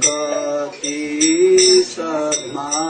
भक्ति Sadma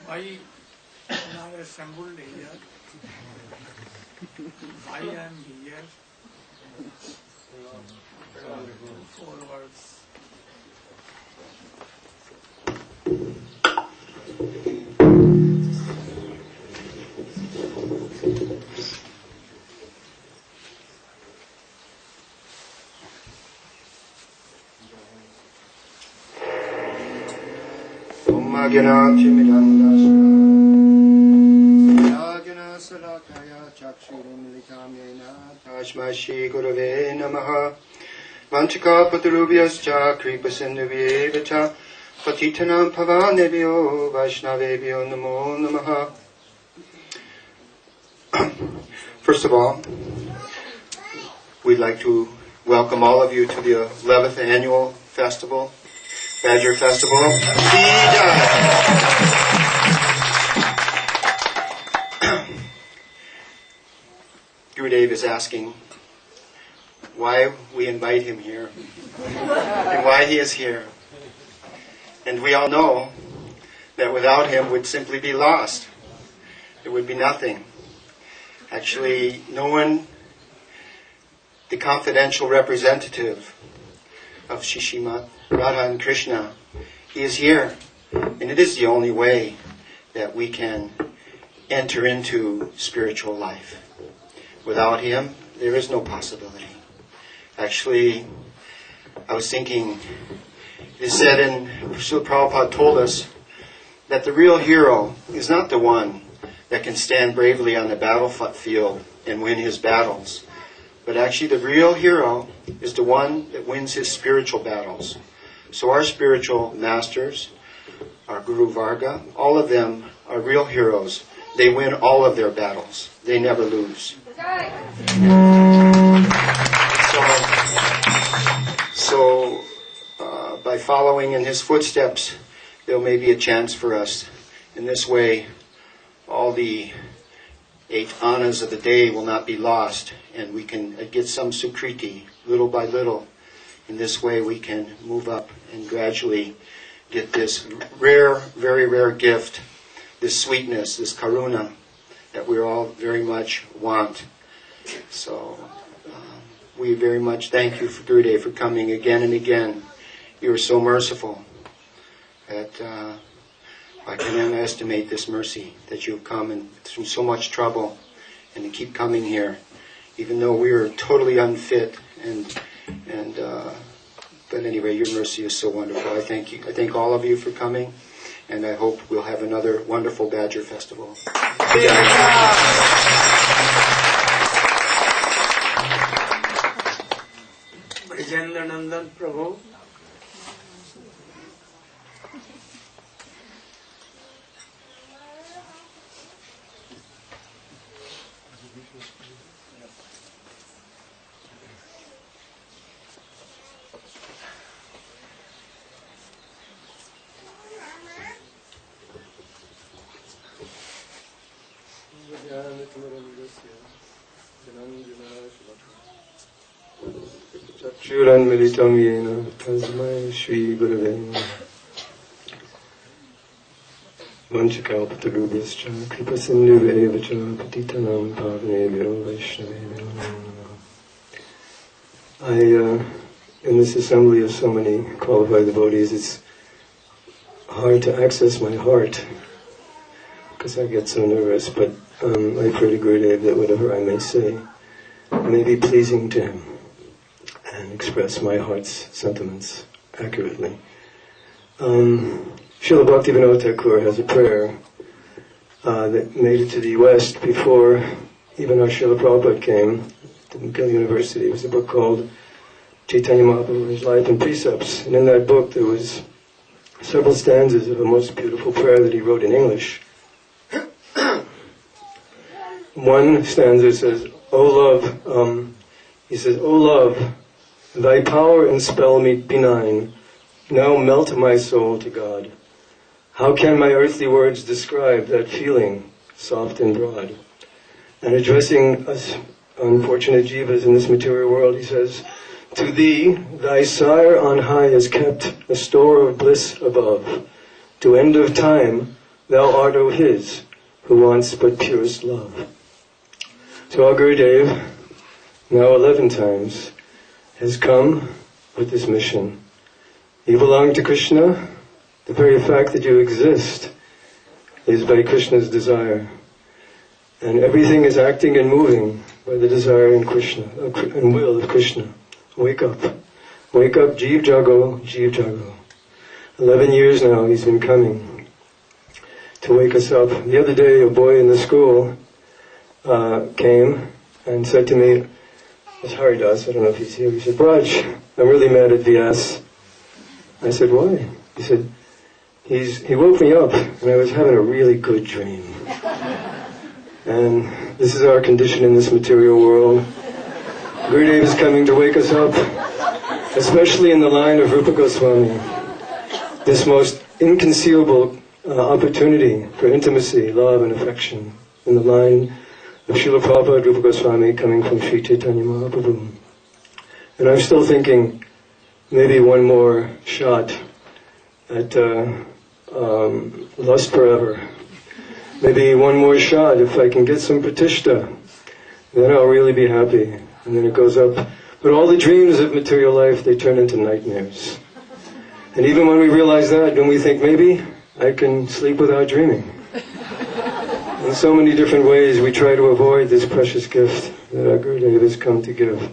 Why now assembled here? Why I am here? 4 words. Tashmashi Gurave Namaha Vanchika Patarubhyascha Kripa Sindhuvyeva Patitanam Pavanebhyo Vaishnavebhyo Namo Namaha. First of all, we'd like to welcome all of you to the 11th annual festival, Badger Festival. Gurudev is asking why we invite him here and why he is here. And we all know that without him would simply be lost. It would be nothing. Actually, no one, the confidential representative of Shishimad, Radha and Krishna, he is here. And it is the only way that we can enter into spiritual life. Without him, there is no possibility. Actually, I was thinking, it is said, and Srila Prabhupada told us, that the real hero is not the one that can stand bravely on the battlefield and win his battles. But actually the real hero is the one that wins his spiritual battles. So our spiritual masters, our Guru Varga, all of them are real heroes. They win all of their battles. They never lose. So by following in his footsteps, there may be a chance for us. In this way, all the 8 annas of the day will not be lost, and we can get some sukriti little by little. In this way, we can move up and gradually get this rare, very rare gift, this sweetness, this karuna, that we all very much want. So we very much thank you, Gurudev, for coming again and again. You are so merciful that I can underestimate this mercy that you have come and through so much trouble and to keep coming here, even though we are totally unfit. But anyway, your mercy is so wonderful. I thank you. I thank all of you for coming, and I hope we'll have another wonderful Badger Festival. Brajendra Nandan Prabhu. Chakshuranmilitam yena tasmai Shri Gurave Namaha. Vanchakalpatarubhyascha kripasindhuveva cha patitanam pavanebhyo vaishnavebhyo namo namaha. In this assembly of so many qualified devotees, it's hard to access my heart because I get so nervous, but I pray to Gurudev that whatever I may say may be pleasing to him and express my heart's sentiments accurately. Srila Bhaktivinoda Thakur has a prayer that made it to the West before even our Srila Prabhupada came to McGill University. It was a book called Chaitanya Mahaprabhu's Life and Precepts, and in that book there was several stanzas of a most beautiful prayer that he wrote in English. One stanza says, "O love," he says, "O love, thy power and spell me benign, now melt my soul to God. How can my earthly words describe that feeling, soft and broad?" And addressing us unfortunate jivas in this material world, he says, "To thee, thy sire on high has kept a store of bliss above. To end of time, thou art o his, who wants but purest love." So our Gurudev, now 11 times, has come with this mission. You belong to Krishna. The very fact that you exist is by Krishna's desire. And everything is acting and moving by the desire in Krishna, and will of Krishna. Wake up. Wake up, Jeev Jago, Jeev Jago. 11 years now he's been coming to wake us up. The other day a boy in the school came and said to me, it's Haridas, I don't know if he's here, he said, "Braj, I'm really mad at Vyas." I said, "Why?" He said, he woke me up and I was having a really good dream. And this is our condition in this material world. Gurudev is coming to wake us up, especially in the line of Rupa Goswami. This most inconceivable opportunity for intimacy, love and affection in the line of Srila Prabhupada, Rupa Goswami, coming from Sri Chaitanya Mahaprabhu. And I'm still thinking maybe one more shot at lust forever. Maybe one more shot, if I can get some pratishta, then I'll really be happy. And then it goes up. But all the dreams of material life, they turn into nightmares. And even when we realize that, then we think, maybe I can sleep without dreaming. In so many different ways, we try to avoid this precious gift that our Gurudev has come to give.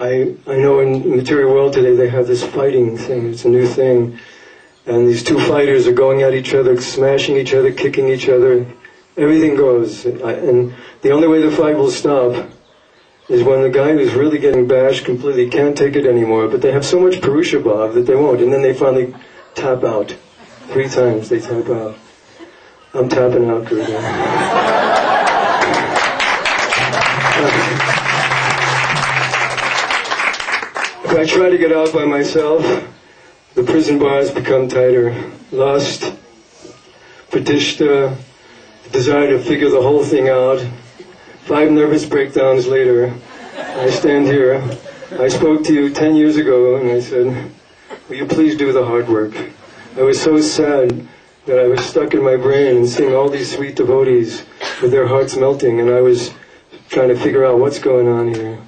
I know in the material world today, they have this fighting thing. It's a new thing. And these two fighters are going at each other, smashing each other, kicking each other. Everything goes. And the only way the fight will stop is when the guy who's really getting bashed completely can't take it anymore, but they have so much Purusha Bhav that they won't, and then they finally tap out. 3 times they tap out. I'm tapping out, Gurudev. If I try to get out by myself, the prison bars become tighter. Lust, pratishta, the desire to figure the whole thing out. 5 nervous breakdowns later, I stand here. I spoke to you 10 years ago and I said, "Will you please do the hard work?" I was so sad that I was stuck in my brain and seeing all these sweet devotees with their hearts melting, and I was trying to figure out what's going on here.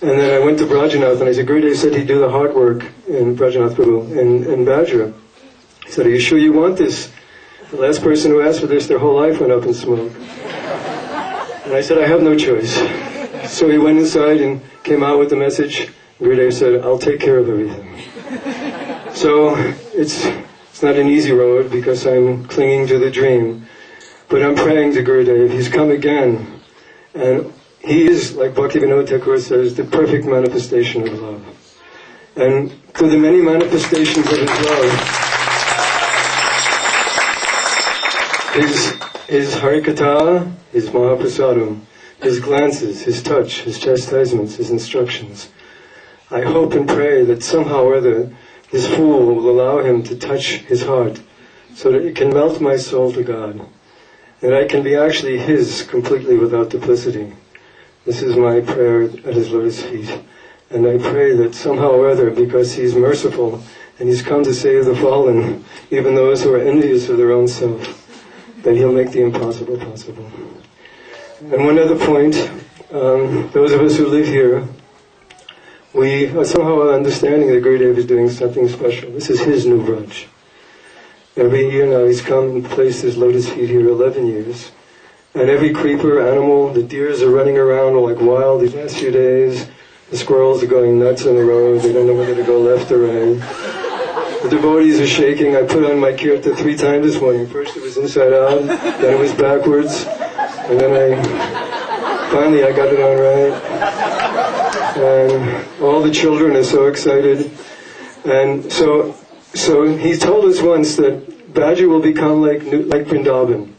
And then I went to Brajanath and I said, Gurudev said he'd do the hard work in Brajanath Prabhu in Vajra. He said, "Are you sure you want this?" The last person who asked for this, their whole life went up in smoke. And I said, "I have no choice." So he went inside and came out with the message. Gurudev said, "I'll take care of everything." So it's not an easy road because I'm clinging to the dream. But I'm praying to Gurudev. He's come again. And he is, like Bhaktivinoda Thakur says, the perfect manifestation of love. And through the many manifestations of his love, his Harikatha, his Mahaprasadam, his glances, his touch, his chastisements, his instructions, I hope and pray that somehow or other this fool will allow him to touch his heart so that it can melt my soul to God. and I can be actually His completely without duplicity. This is my prayer at His lotus feet. And I pray that somehow or other, because He's merciful, and He's come to save the fallen, even those who are envious of their own self, that He'll make the impossible possible. And one other point, those of us who live here, we are somehow understanding that Gurudev is doing something special. This is His new brunch. Every year now He's come and placed His lotus feet here 11 years. And every creeper, animal, the deers are running around like wild these last few days. The squirrels are going nuts on the road. They don't know whether to go left or right. The devotees are shaking. I put on my kirta 3 times this morning. First it was inside out, then it was backwards, and then finally I got it on right. And all the children are so excited. And so he told us once that Bhaja will become like Vrindavan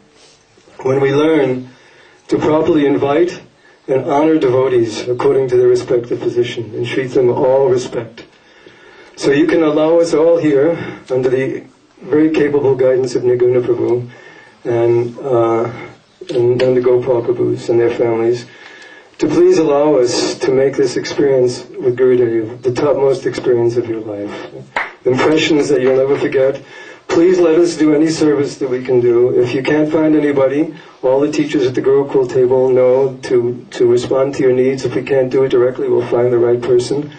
when we learn to properly invite and honor devotees according to their respective position and treat them all respect. So you can allow us all here, under the very capable guidance of Nirguna Prabhu and the Gopal Prabhus and their families, to please allow us to make this experience with Gurudev the topmost experience of your life. Impressions that you'll never forget. Please let us do any service that we can do. If you can't find anybody, all the teachers at the Gurukul table know to respond to your needs. If we can't do it directly, we'll find the right person.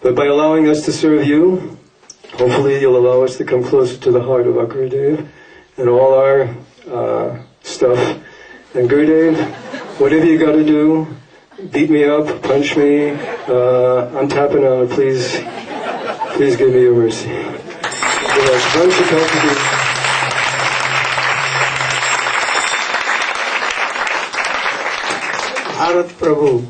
But by allowing us to serve you, hopefully you'll allow us to come closer to the heart of our Gurudev and all our stuff. And Gurudev, whatever you got to do, beat me up, punch me, I'm tapping out. Please give me your mercy. Bharat Prabhu.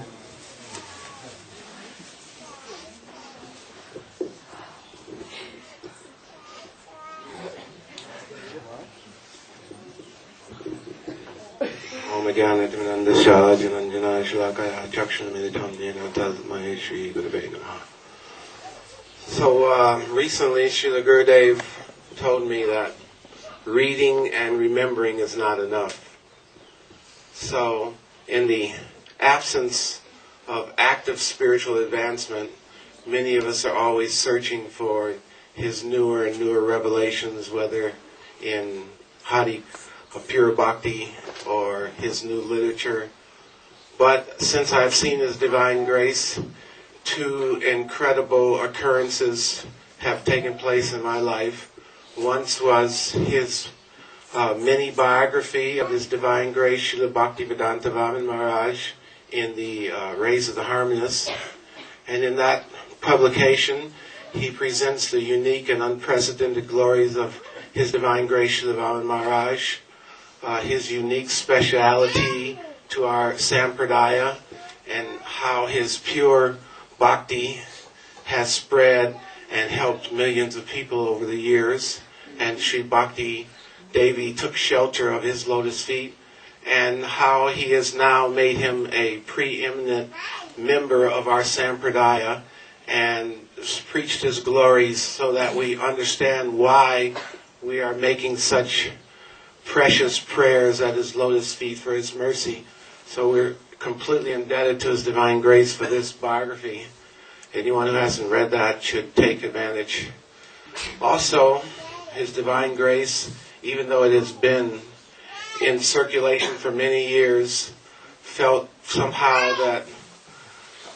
Om Jnana Jananjana Shalakaya Chakshunamidam Yena Tasmai Shri Gurave Namaha. So recently Srila Gurudev told me that reading and remembering is not enough. So in the absence of active spiritual advancement, many of us are always searching for his newer and newer revelations, whether in Hari of pure bhakti or his new literature. But since I've seen his divine grace, 2 incredible occurrences have taken place in my life. Once was his mini biography of his divine grace, Srila Bhaktivedanta Vaman Maharaj, in the Rays of the Harmonists. And in that publication, he presents the unique and unprecedented glories of his divine grace, Srila Vaman Maharaj, his unique speciality to our Sampradaya, and how his pure bhakti has spread and helped millions of people over the years. And Sri Bhakti Devi took shelter of his lotus feet, and how he has now made him a preeminent member of our Sampradaya and preached his glories so that we understand why we are making such precious prayers at his lotus feet for his mercy. So we're completely indebted to his divine grace for this biography. Anyone who hasn't read that should take advantage. Also, his divine grace, even though it has been in circulation for many years, felt somehow that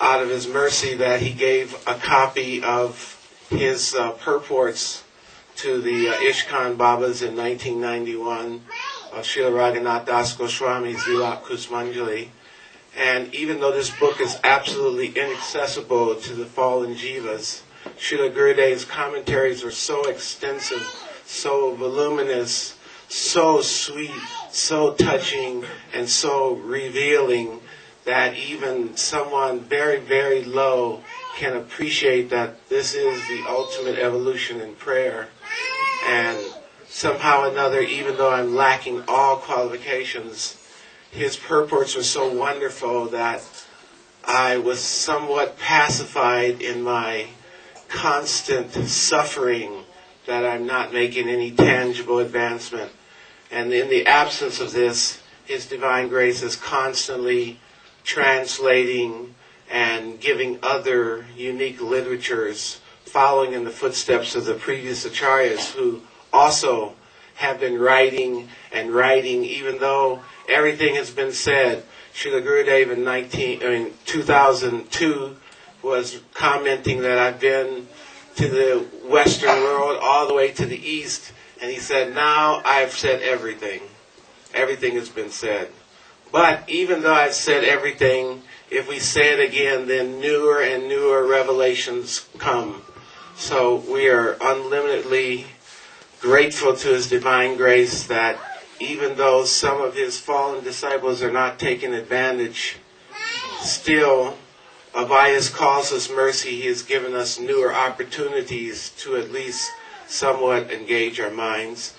out of his mercy that he gave a copy of his purports to the Ishkan Babas in 1991 of Srila Raghunath Das Goswami's Vilap Kusmanjali. And even though this book is absolutely inaccessible to the fallen jivas, Srila Gurudev's commentaries are so extensive, so voluminous, so sweet, so touching, and so revealing that even someone very, very low can appreciate that this is the ultimate evolution in prayer. And somehow or another, even though I'm lacking all qualifications, his purports were so wonderful that I was somewhat pacified in my constant suffering that I'm not making any tangible advancement. And in the absence of this, His Divine Grace is constantly translating and giving other unique literatures, following in the footsteps of the previous acharyas who also have been writing and writing, even though everything has been said. Srila Gurudev in 2002 was commenting that I've been to the Western world all the way to the East, and he said, now I've said everything. Everything has been said. But even though I've said everything, if we say it again, then newer and newer revelations come. So we are unlimitedly grateful to His Divine Grace that even though some of His fallen disciples are not taking advantage, still, by His causeless mercy, He has given us newer opportunities to at least somewhat engage our minds.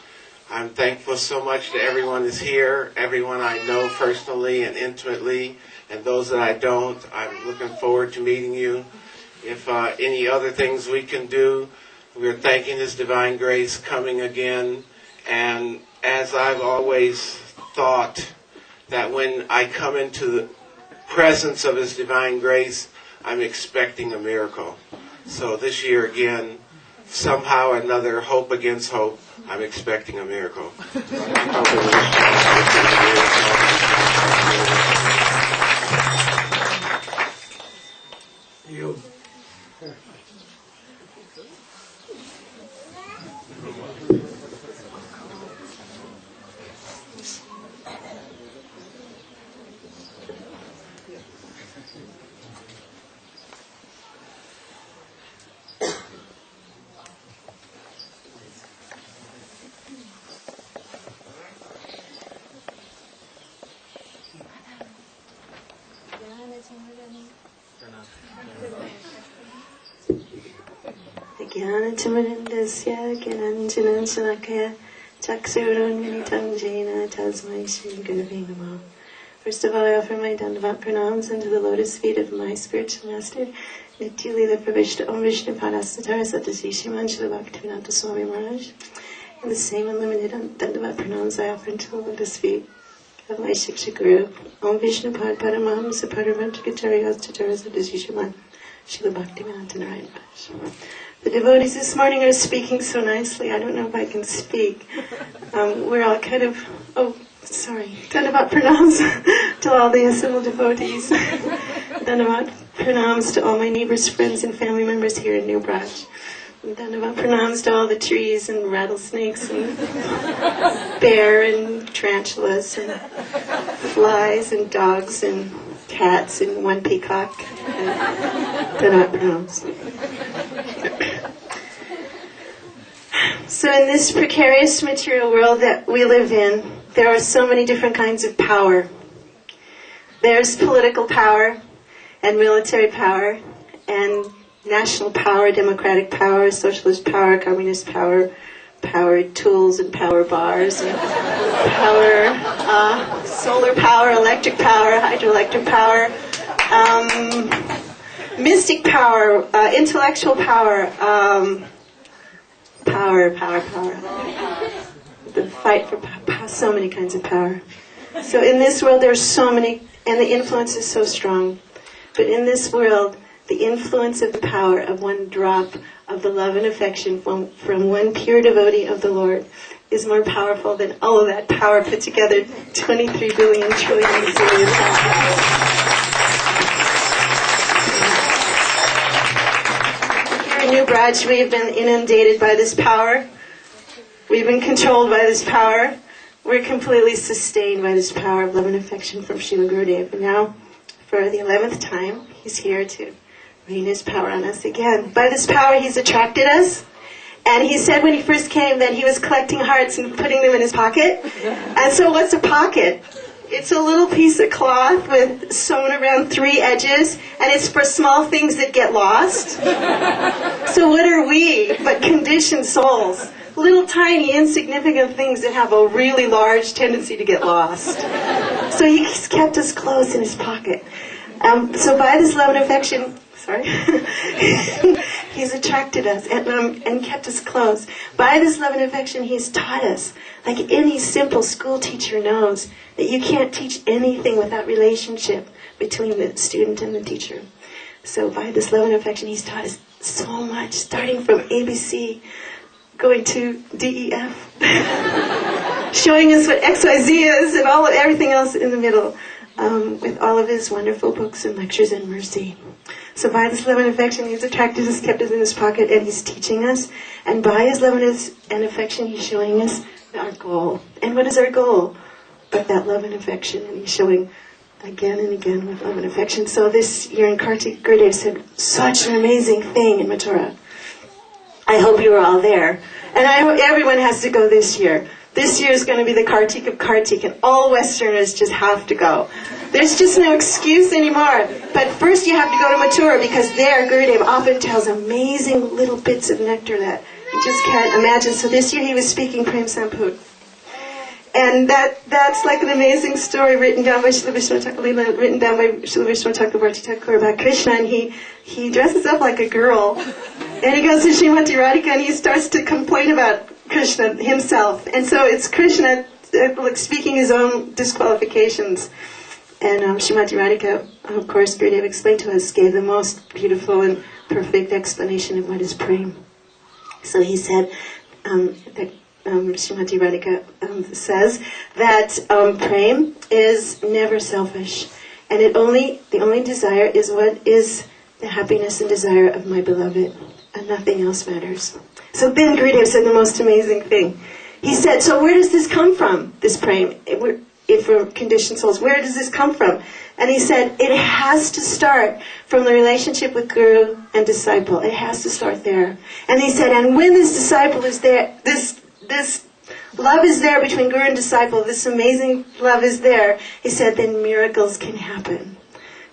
I'm thankful so much to everyone who's here, everyone I know personally and intimately, and those that I don't. I'm looking forward to meeting you. If any other things we can do, we're thanking His Divine Grace coming again. And as I've always thought, that when I come into the presence of His Divine Grace, I'm expecting a miracle. So this year again, somehow or another, hope against hope, I'm expecting a miracle. You. Jnanatimirindasya Gyananjanan Shalakaya Chaksurunmilitam Jena Tasmai Shri Gurave Namah. First of all, I offer my Dandavat pranams unto the lotus feet of my spiritual master, Nityalila Pravishta Om Vishnu Padasatara Satasi Shiman Srila Bhaktivinoda Swami Maharaj. And the same unlimited Dandavat pranams I offer unto the lotus feet of my Shiksha Guru, Om Vishnu Pad Paramaham Saparavantagacharya Tatara Satasi Shiman Srila Bhaktivinoda Narayana Maharaj. The devotees this morning are speaking so nicely, I don't know if I can speak. We're all kind of, Dandavat pranams to all the assembled devotees. Dandavat pranams to all my neighbors, friends, and family members here in New Braj. Dandavat pranams to all the trees and rattlesnakes and bear and tarantulas and flies and dogs and cats and one peacock. Dandavat pranams. So in this precarious material world that we live in, there are so many different kinds of power. There's political power and military power and national power, democratic power, socialist power, communist power, power tools and power bars, and power, solar power, electric power, hydroelectric power, mystic power, intellectual power, power. The fight for power, so many kinds of power. So in this world there are so many, and the influence is so strong. But in this world, the influence of the power of one drop of the love and affection from one pure devotee of the Lord is more powerful than all of that power put together 23 billion trillion zillion times. In New Braj, we have been inundated by this power. We've been controlled by this power. We're completely sustained by this power of love and affection from Srila Gurudev. And now, for the 11th time, he's here to rain his power on us again. By this power, he's attracted us. And he said when he first came that he was collecting hearts and putting them in his pocket. And so what's a pocket? It's a little piece of cloth with sewn around 3 edges, and it's for small things that get lost. So what are we but conditioned souls? Little tiny insignificant things that have a really large tendency to get lost. So he's kept us close in his pocket. So by this love and affection, He's attracted us and kept us close. By this love and affection, He's taught us, like any simple school teacher knows, that you can't teach anything without relationship between the student and the teacher. So by this love and affection, He's taught us so much, starting from ABC, going to DEF, showing us what XYZ is, and everything else in the middle, with all of His wonderful books and lectures and mercy. So by this love and affection, He's attracted us, kept us in His pocket, and He's teaching us. And by His love and affection, He's showing us our goal. And what is our goal? But that love and affection, and He's showing again and again with love and affection. So this year in Kartik, Gurudev said such an amazing thing in Mathura. I hope you were all there. And I hope everyone has to go this year. This year is going to be the Kartik of Kartik, and all Westerners just have to go. There's just no excuse anymore. But first you have to go to Mathura, because there Gurudev often tells amazing little bits of nectar that you just can't imagine. So this year he was speaking Prem Samput. And that's like an amazing story written down by Srila Vishnu Chakrabarti Thakur about Krishna, and he dresses up like a girl, and he goes to Srimati Radhika and he starts to complain about Krishna himself. And so it's Krishna like speaking his own disqualifications. And Srimati Radhika, of course, Gurudev explained to us, gave the most beautiful and perfect explanation of what is prem. So he said that Srimati Radhika says that prem is never selfish, and the only desire is what is the happiness and desire of my beloved, and nothing else matters. So then Gurudev said the most amazing thing. He said, so where does this come from, this prem? If we're conditioned souls, where does this come from? And he said, it has to start from the relationship with Guru and disciple. It has to start there. And he said, and when this disciple is there, this love is there between Guru and disciple, this amazing love is there, he said, then miracles can happen.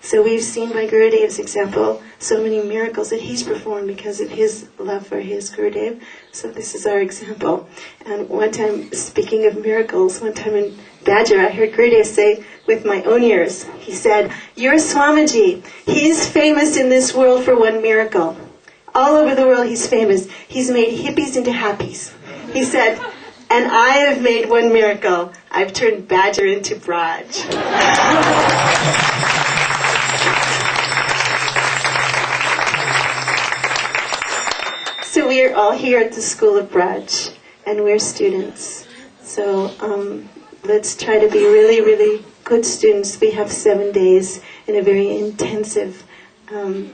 So we've seen by Gurudev's example so many miracles that he's performed because of his love for his Gurudev. So this is our example. And one time, speaking of miracles, one time in Badger, I heard Gurudev say with my own ears, he said, your Swamiji, he's famous in this world for one miracle. All over the world he's famous. He's made hippies into happies. He said, and I have made one miracle. I've turned Badger into Braj. So we are all here at the School of Braj, and we're students. So let's try to be really, really good students. We have 7 days in a very intensive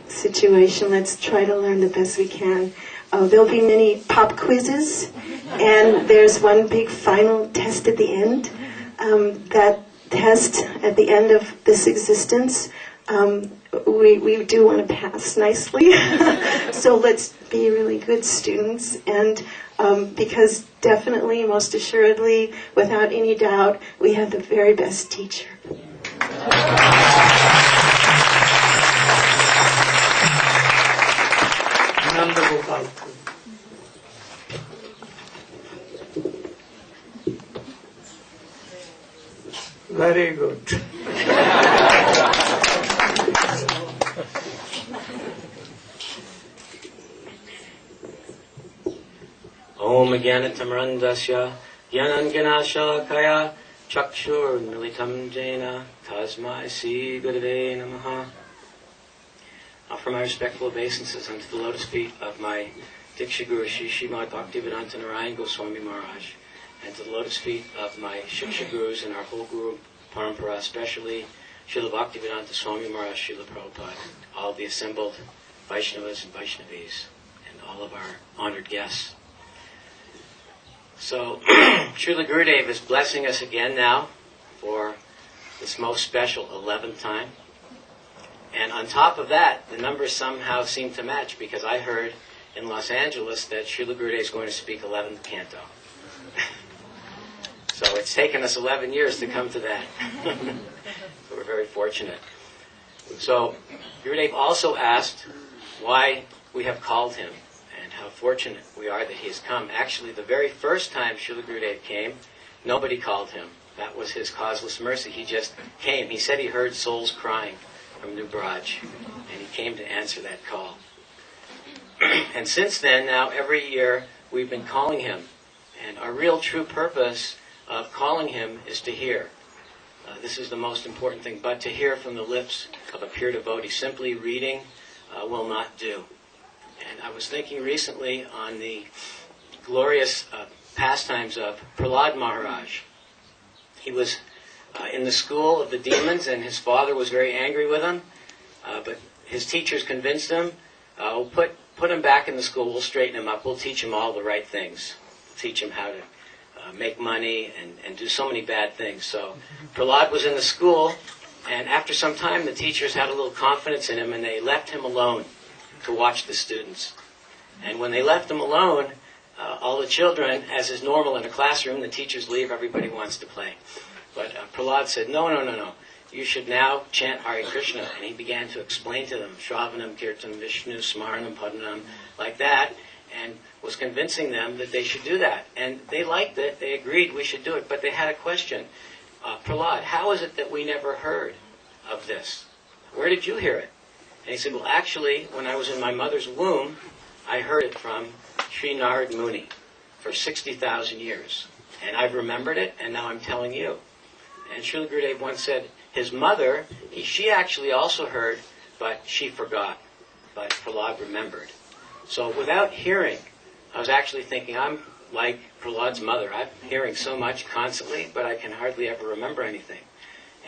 situation. Let's try to learn the best we can. There'll be many pop quizzes, and there's one big final test at the end. That test at the end of this existence, we do want to pass nicely. So let's be really good students, and because definitely, most assuredly, without any doubt, we have the very best teacher. Nanda Gopal. Very good. Om Jnanatamrandasya Jnananganashakaya Chakshur Militam Jena Tasmai Sri Gurave Namaha. Offer my respectful obeisances unto the lotus feet of my Diksha Guru Shri Srimad Bhaktivedanta Narayana Goswami Maharaj, and to the lotus feet of my Shiksha Gurus and our whole Guru Parampara, especially Srila Bhaktivedanta Swami Maharaj, Srila Prabhupada, all the assembled Vaishnavas and Vaishnavis, and all of our honored guests. So, Srila Gurudev is blessing us again now for this most special 11th time. And on top of that, the numbers somehow seem to match, because I heard in Los Angeles that Srila Gurudev is going to speak 11th canto. So it's taken us 11 years to come to that. So we're very fortunate. So Gurudev also asked why we have called him, and how fortunate we are that he has come. Actually, the very first time Srila Gurudev came, nobody called him. That was his causeless mercy. He just came. He said he heard souls crying from New Braj, and he came to answer that call. And since then, now every year, we've been calling him. And our real true purpose of calling him is to hear. This is the most important thing, but to hear from the lips of a pure devotee. Simply reading will not do. And I was thinking recently on the glorious pastimes of Prahlad Maharaj. He was in the school of the demons, and his father was very angry with him. But his teachers convinced him, we'll put him back in the school, we'll straighten him up, we'll teach him all the right things. We'll teach him how to make money and do so many bad things. So Prahlad was in the school, and after some time the teachers had a little confidence in him, and they left him alone to watch the students. And when they left him alone, all the children, as is normal in a classroom, the teachers leave, everybody wants to play. But Prahlad said, no, you should now chant Hare Krishna. And he began to explain to them, Shravanam, Kirtanam, Vishnu, Smaranam, Padanam, like that, and was convincing them that they should do that. And they liked it, they agreed we should do it, but they had a question. Prahlad, how is it that we never heard of this? Where did you hear it? And he said, well, actually, when I was in my mother's womb, I heard it from Sri Narad Muni for 60,000 years. And I've remembered it, and now I'm telling you. And Srila Gurudev once said, his mother, she actually also heard, but she forgot. But Prahlad remembered. So without hearing, I was actually thinking, I'm like Prahlad's mother. I'm hearing so much constantly, but I can hardly ever remember anything.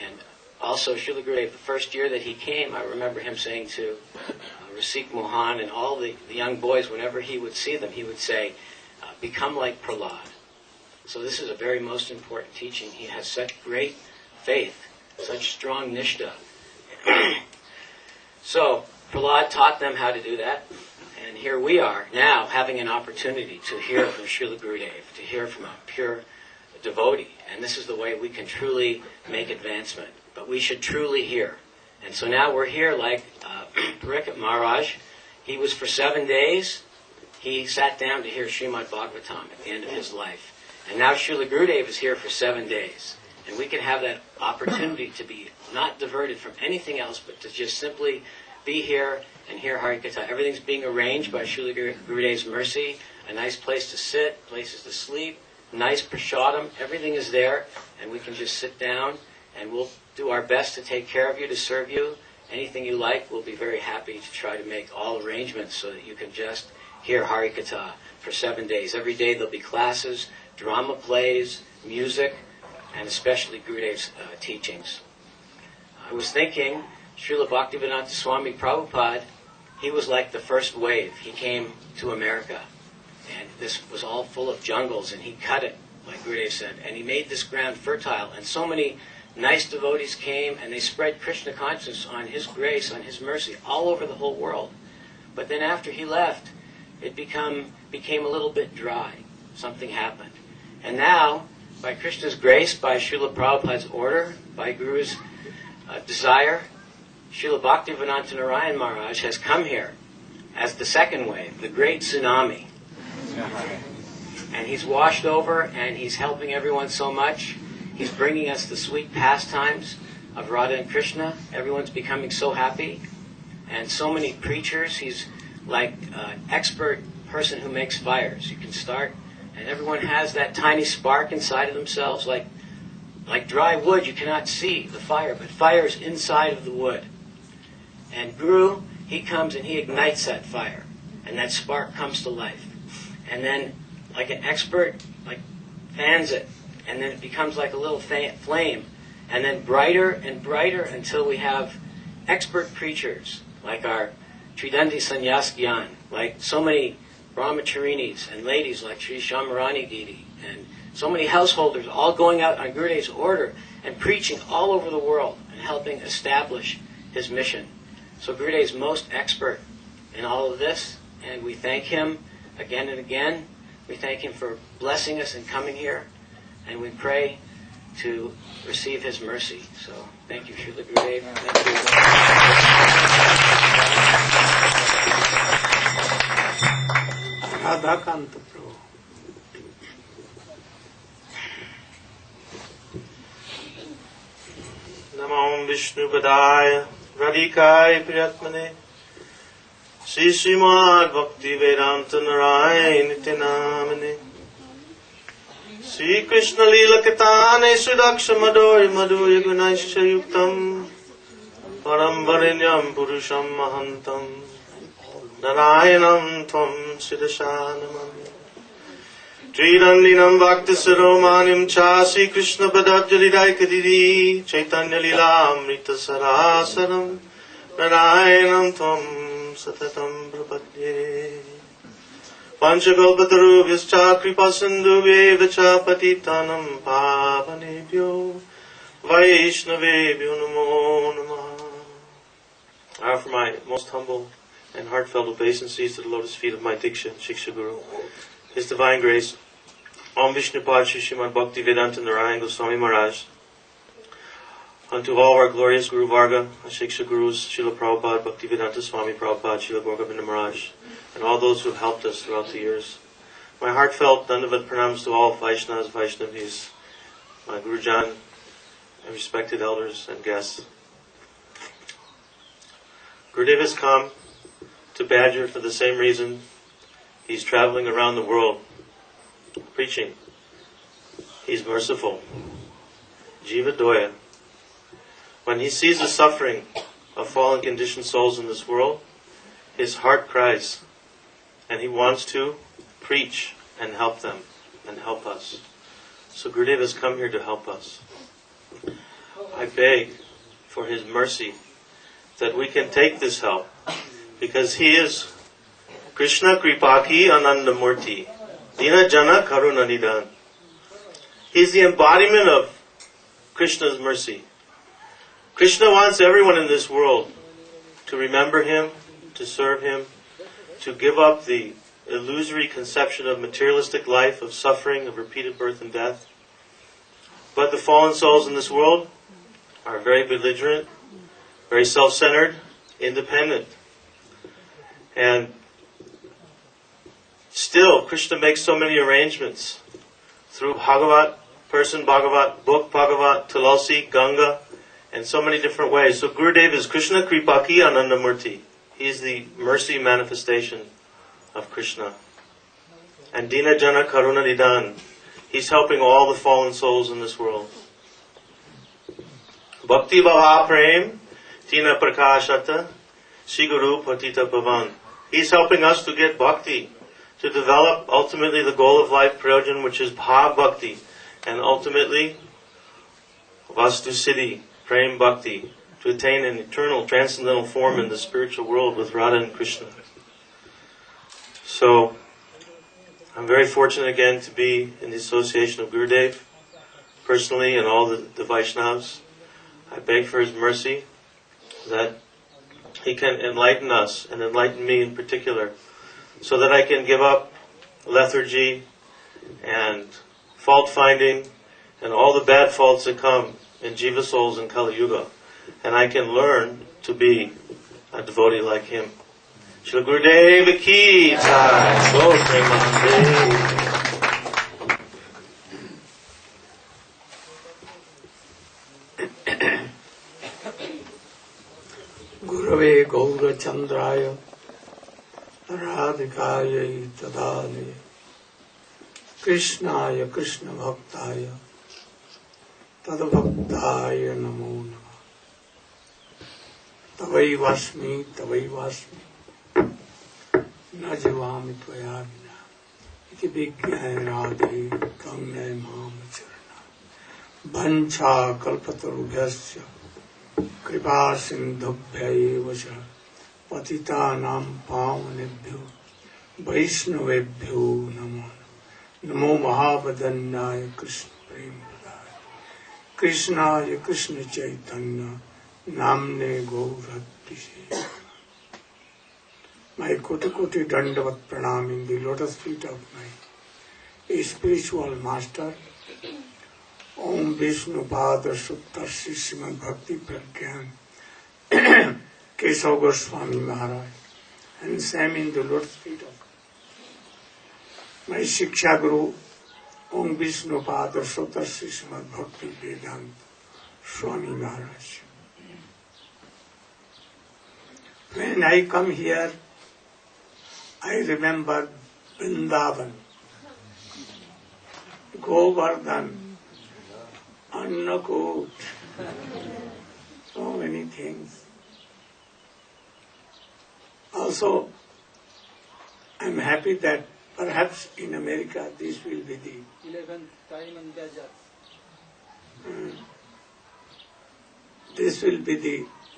And also, Srila Gurudev, the first year that he came, I remember him saying to Rasik Mohan and all the young boys, whenever he would see them, he would say, become like Prahlad. So this is a very most important teaching. He has such great faith, such strong nishta. So Prahlad taught them how to do that. And here we are now having an opportunity to hear from Srila Gurudev, to hear from a pure devotee. And this is the way we can truly make advancement. But we should truly hear. And so now we're here like Pariksit Maharaj. He was for 7 days. He sat down to hear Srimad Bhagavatam at the end of his life. And now Srila Gurudev is here for 7 days. And we can have that opportunity to be not diverted from anything else, but to just simply be here and hear Harikatha. Everything's being arranged by Srila Gurudev's mercy. A nice place to sit, places to sleep, nice prasadam. Everything is there. And we can just sit down and we'll do our best to take care of you, to serve you. Anything you like, we'll be very happy to try to make all arrangements so that you can just hear Harikatha for 7 days. Every day there'll be classes, drama plays, music, and especially Gurudev's teachings. I was thinking, Srila Bhaktivedanta Swami Prabhupada, he was like the first wave. He came to America, and this was all full of jungles, and he cut it, like Gurudev said, and he made this ground fertile, and so many nice devotees came, and they spread Krishna consciousness on his grace, on his mercy, all over the whole world. But then after he left, it became a little bit dry. Something happened. And now, by Krishna's grace, by Srila Prabhupada's order, by Guru's desire, Srila Bhaktivedanta Narayana Maharaj has come here as the second wave, the great tsunami. And he's washed over, and he's helping everyone so much. He's bringing us the sweet pastimes of Radha and Krishna. Everyone's becoming so happy. And so many preachers. He's like an expert person who makes fires. You can start, and everyone has that tiny spark inside of themselves. Like dry wood, you cannot see the fire, but fire is inside of the wood. And Guru, he comes and he ignites that fire. And that spark comes to life. And then, like an expert, fans it. And then it becomes like a little flame. And then brighter and brighter until we have expert preachers, like our Tridandi Sannyas Gyan, like so many brahmacharinis and ladies like Sri Shamarani Didi, and so many householders all going out on Gurudev's order and preaching all over the world and helping establish his mission. So Gurudev is most expert in all of this, and we thank him again and again. We thank him for blessing us and coming here, and we pray to receive his mercy. So thank you, Srila Gurudev. Thank you. Radhakanta Prabhu. Namo Vishnu Padaya Radhikaya Priyatmane Shri Srimad Bhakti Vedanta Narayana Nityanamane Shri Krishna Lila Kitane Sudaksha Madhurya Madhurya Gunaisha Yuktam Param Varinyam Purusham Mahantam Narayanam Tvam Siddhashanamam Tridandinam Bhakti Saromanim Cha Sri Krishna Padajalidaikadidi Chaitanya Lila Amrita Sarasaram Narayanam Tvam Satatam Prapadye Panchakalpatarubhyascha Kripasindhubhyevacha Patitanam Pavanebhyo Vaishnavebhyo Namo Namaha. I offer my most humble and heartfelt obeisances to the lotus feet of my Diksha, Shiksha Guru, His Divine Grace, Om Vishnupad Shri Srimad Bhakti Vedanta Narayana Goswami Maharaj, unto all our glorious Guru Varga, our Shiksha Gurus, Srila Prabhupada, Bhakti Vedanta Swami Prabhupada, Srila Gauragovinda Maharaj, and all those who have helped us throughout the years. My heartfelt Dandavat pranams to all Vaishnavas, Vaishnavis, my Gurujan, and respected elders and guests. Gurudev has come to Badger for the same reason. He's traveling around the world, preaching. He's merciful. Jiva Doya. When he sees the suffering of fallen conditioned souls in this world, his heart cries, and he wants to preach and help them and help us. So Gurudev has come here to help us. I beg for his mercy that we can take this help, because he is Krishna Kripaki Anandamurti, Dina Jana Karuna Nidan. He's the embodiment of Krishna's mercy. Krishna wants everyone in this world to remember him, to serve him, to give up the illusory conception of materialistic life, of suffering, of repeated birth and death. But the fallen souls in this world are very belligerent, very self-centered, independent. And still, Krishna makes so many arrangements through Bhagavat, person Bhagavat, book Bhagavat, Tulasi, Ganga, and so many different ways. So Gurudev is Krishna Kripaki Anandamurti. He's the mercy manifestation of Krishna. And Dina Jana Karuna Nidan. He's helping all the fallen souls in this world. Bhakti Bhava Prem Tina Prakashata Shri Guru Patita Bhavan. He's helping us to get bhakti, to develop ultimately the goal of life, Prayojan, which is Bhav Bhakti, and ultimately Vastu Siddhi, Prem Bhakti, to attain an eternal transcendental form in the spiritual world with Radha and Krishna. So, I'm very fortunate again to be in the association of Gurudev, personally, and all the Vaishnavas. I beg for his mercy that he can enlighten us, and enlighten me in particular, so that I can give up lethargy and fault-finding and all the bad faults that come in Jiva souls in Kali Yuga, and I can learn to be a devotee like him. Shri Gurudev ki jai, Gol Premanande. Gurave Gaura Chandraya Radhikaya Tadale Krishnaya Krishna Bhaktaya Tadabhaktaya Namo Namah. Tavai Vasmi Tavai Vasmi Na Jivami Tvaya Vina Iti Vigyaya Radhe Gangnay Mamacharana Vancha Kalpatarubhyasya Kripa Sindhubhya Vasha Patitanam Pavanebhyo Vaishnavebhyo Namo Namo Mahavadanyaya Krishna Prem Krishnaya Krishna Chaitanya Namne Gauratise. My Koti Dandavat Pranam in the lotus feet of my spiritual master, Om Vishnu Pada Sutta Sri Srimad Bhakti Pragyan Keshav Goswami Maharaj, and same in the lotus feet of my Shiksha Guru, Om Vishnu Pada Sutta Sri Srimad Bhakti Vedanta Swami Maharaj. When I come here I remember Vrindavan, Govardhan, Annakut, so many things. Also, I'm happy that perhaps in America this will be the 11th time in desert.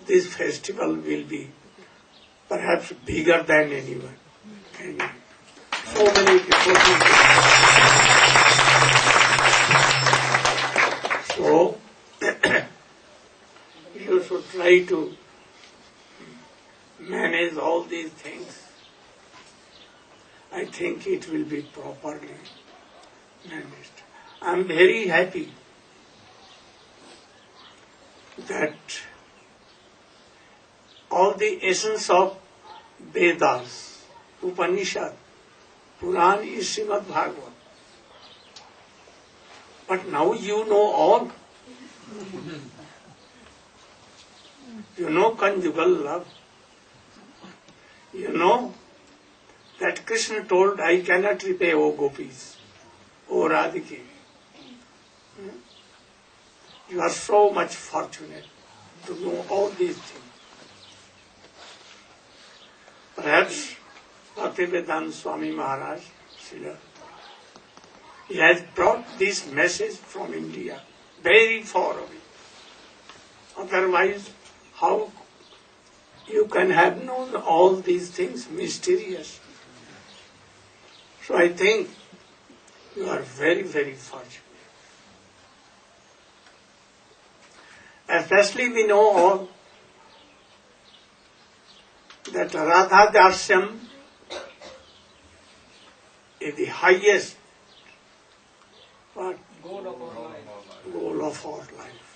this festival will be perhaps bigger than anyone. So many devotees. So you should try to manage all these things. I think it will be properly managed. I am very happy that all the essence of Vedas, Upanishad, Puran is Srimad Bhagavad. But now you know all. You know conjugal love. You know that Krishna told, I cannot repay, O gopis, O Radhike. You are so much fortunate to know all these things. Perhaps Bhaktivedanta Swami Maharaj, Srila, he has brought this message from India, very far away. Otherwise, how you can have known all these things mysterious? So I think you are very, very fortunate. Especially we know all that Radha Dasyam is the highest goal of our life.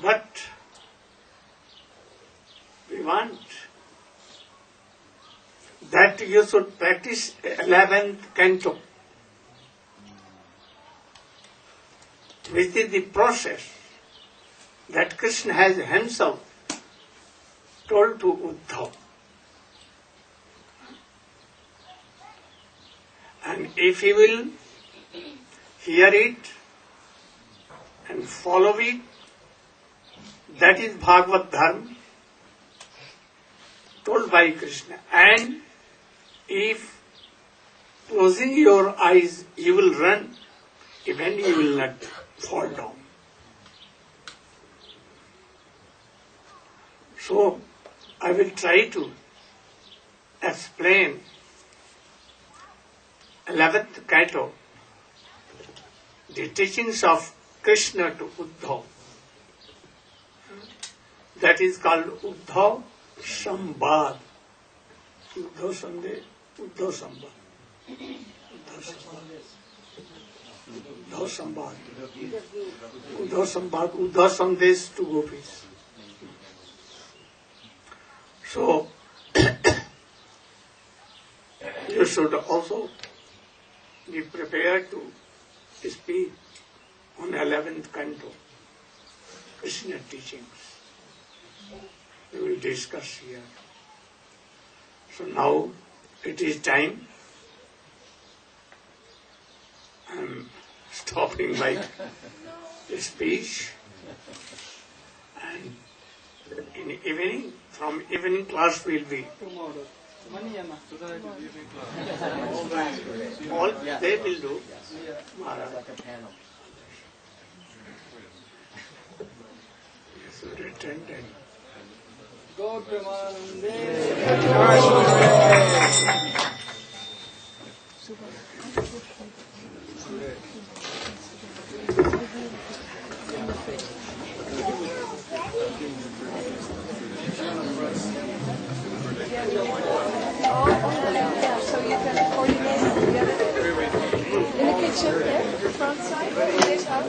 But we want that you should practice 11th canto, which is the process that Krishna has himself told to Uddhava. And if he will hear it and follow it, that is Bhagavad Dharma told by Krishna. And if closing your eyes you will run, even you will not fall down. So I will try to explain 11th canto, the teachings of Krishna to Uddhava. That is called Uddhava Sambad. Uddhava Sambad. Uddhava Sambad. Uddhava Sambad. Uddhava Sambad. Uddhava Sandesh to gopis. So, you should also be prepared to speak on 11th canto, Krishna teachings. We will discuss here. So now it is time. I am stopping my speech, and in evening, from evening class will be all they will do. Maharaj. Yes, we attended. Go Premanande. Yeah, so you can coordinate it together. In the kitchen there, front side, face out.